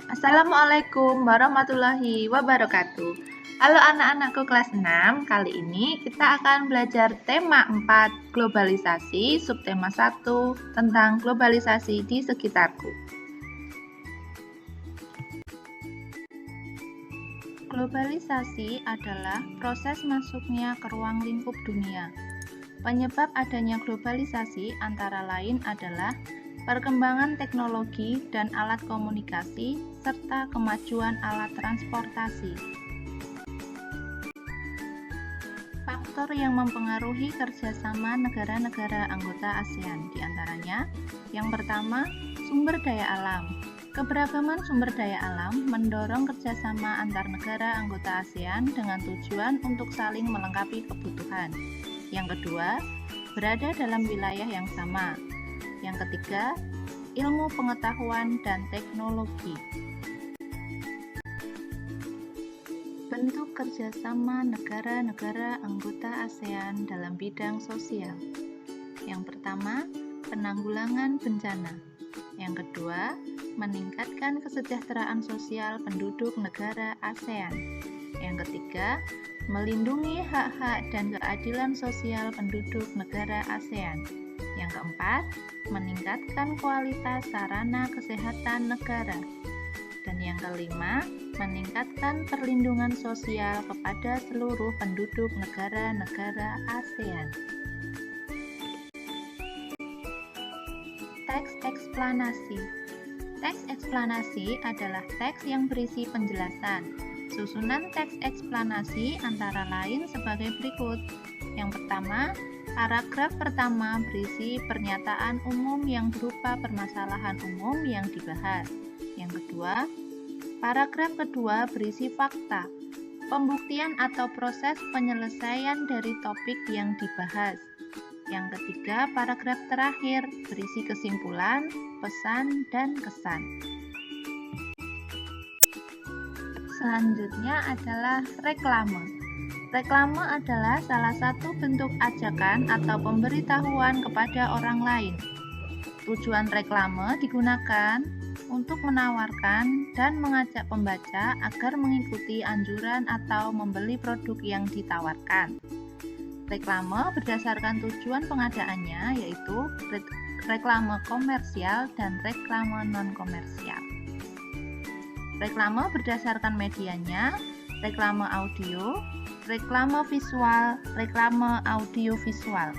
Assalamualaikum warahmatullahi wabarakatuh. Halo anak-anakku kelas 6, kali ini kita akan belajar tema 4 globalisasi, subtema 1 tentang globalisasi di sekitarku. Globalisasi adalah proses masuknya ke ruang lingkup dunia. Penyebab adanya globalisasi antara lain adalah perkembangan teknologi dan alat komunikasi, serta kemajuan alat transportasi. Faktor yang mempengaruhi kerjasama negara-negara anggota ASEAN diantaranya, yang pertama, sumber daya alam. Keberagaman sumber daya alam mendorong kerjasama antar negara anggota ASEAN dengan tujuan untuk saling melengkapi kebutuhan. Yang kedua, berada dalam wilayah yang sama. Yang ketiga, ilmu pengetahuan dan teknologi. Bentuk kerjasama negara-negara anggota ASEAN dalam bidang sosial. Yang pertama, penanggulangan bencana. Yang kedua, meningkatkan kesejahteraan sosial penduduk negara ASEAN. Yang ketiga, melindungi hak-hak dan keadilan sosial penduduk negara ASEAN. Yang keempat, meningkatkan kualitas sarana kesehatan negara. Dan yang kelima, meningkatkan perlindungan sosial kepada seluruh penduduk negara-negara ASEAN. Teks eksplanasi. Teks eksplanasi adalah teks yang berisi penjelasan. Susunan teks eksplanasi antara lain sebagai berikut. Yang pertama, paragraf pertama berisi pernyataan umum yang berupa permasalahan umum yang dibahas. Yang kedua, paragraf kedua berisi fakta, pembuktian atau proses penyelesaian dari topik yang dibahas. Yang ketiga, paragraf terakhir berisi kesimpulan, pesan, dan kesan. Selanjutnya adalah reklame. Reklame adalah salah satu bentuk ajakan atau pemberitahuan kepada orang lain. Tujuan reklame digunakan untuk menawarkan dan mengajak pembaca agar mengikuti anjuran atau membeli produk yang ditawarkan. Reklame berdasarkan tujuan pengadaannya, yaitu reklame komersial dan reklame non-komersial. Reklame berdasarkan medianya, reklame audio, reklame visual, reklame audiovisual.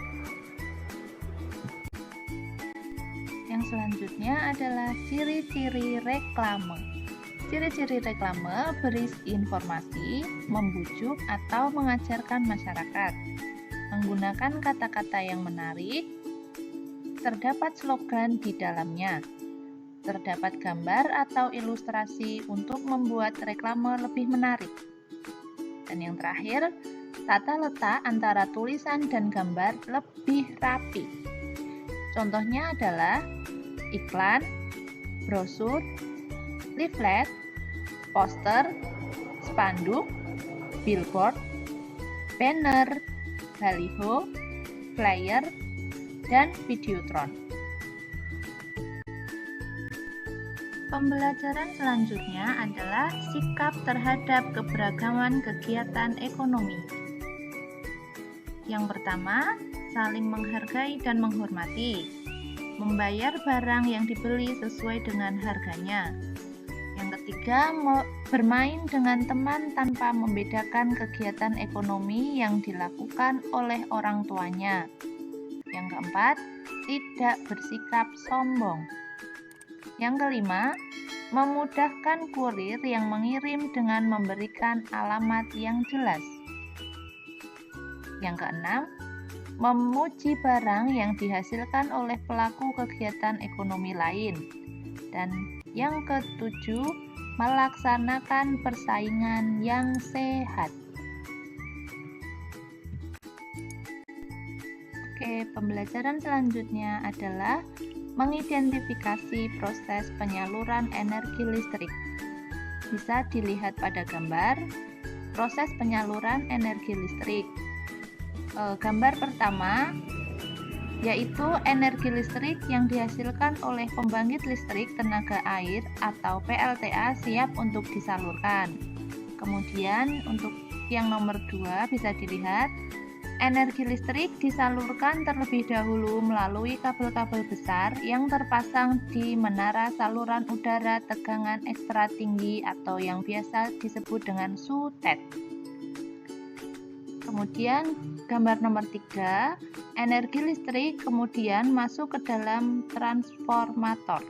Yang selanjutnya adalah ciri-ciri reklame. Ciri-ciri reklame berisi informasi, membujuk, atau mengajarkan masyarakat. Menggunakan kata-kata yang menarik, terdapat slogan di dalamnya. Terdapat gambar atau ilustrasi untuk membuat reklame lebih menarik. Dan yang terakhir, tata letak antara tulisan dan gambar lebih rapi. Contohnya adalah iklan, brosur, leaflet, poster, spanduk, billboard, banner, baliho, flyer, dan videotron. Pembelajaran selanjutnya adalah sikap terhadap keberagaman kegiatan ekonomi. Yang pertama, saling menghargai dan menghormati. Membayar barang yang dibeli sesuai dengan harganya. Yang ketiga, bermain dengan teman tanpa membedakan kegiatan ekonomi yang dilakukan oleh orang tuanya. Yang keempat, tidak bersikap sombong. Yang kelima, memudahkan kurir yang mengirim dengan memberikan alamat yang jelas. Yang keenam, memuji barang yang dihasilkan oleh pelaku kegiatan ekonomi lain. Dan yang ketujuh, melaksanakan persaingan yang sehat. Oke, pembelajaran selanjutnya adalah mengidentifikasi proses penyaluran energi listrik. Bisa dilihat pada gambar proses penyaluran energi listrik. Gambar pertama yaitu energi listrik yang dihasilkan oleh pembangkit listrik tenaga air atau PLTA siap untuk disalurkan. Kemudian untuk yang nomor 2 bisa dilihat, energi listrik disalurkan terlebih dahulu melalui kabel-kabel besar yang terpasang di menara saluran udara tegangan ekstra tinggi atau yang biasa disebut dengan SUTET. Kemudian gambar nomor 3, energi listrik kemudian masuk ke dalam transformator.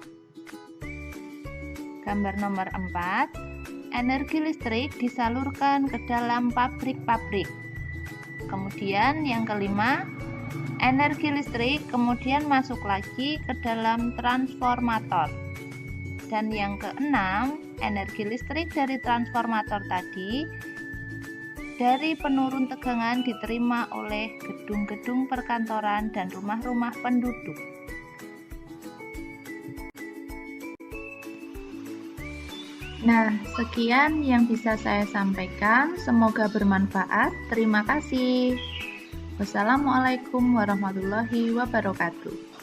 Gambar nomor 4, energi listrik disalurkan ke dalam pabrik-pabrik. Kemudian yang kelima, energi listrik kemudian masuk lagi ke dalam transformator. Dan yang keenam, energi listrik dari transformator tadi dari penurun tegangan diterima oleh gedung-gedung perkantoran dan rumah-rumah penduduk. Nah, sekian yang bisa saya sampaikan. Semoga bermanfaat. Terima kasih. Wassalamualaikum warahmatullahi wabarakatuh.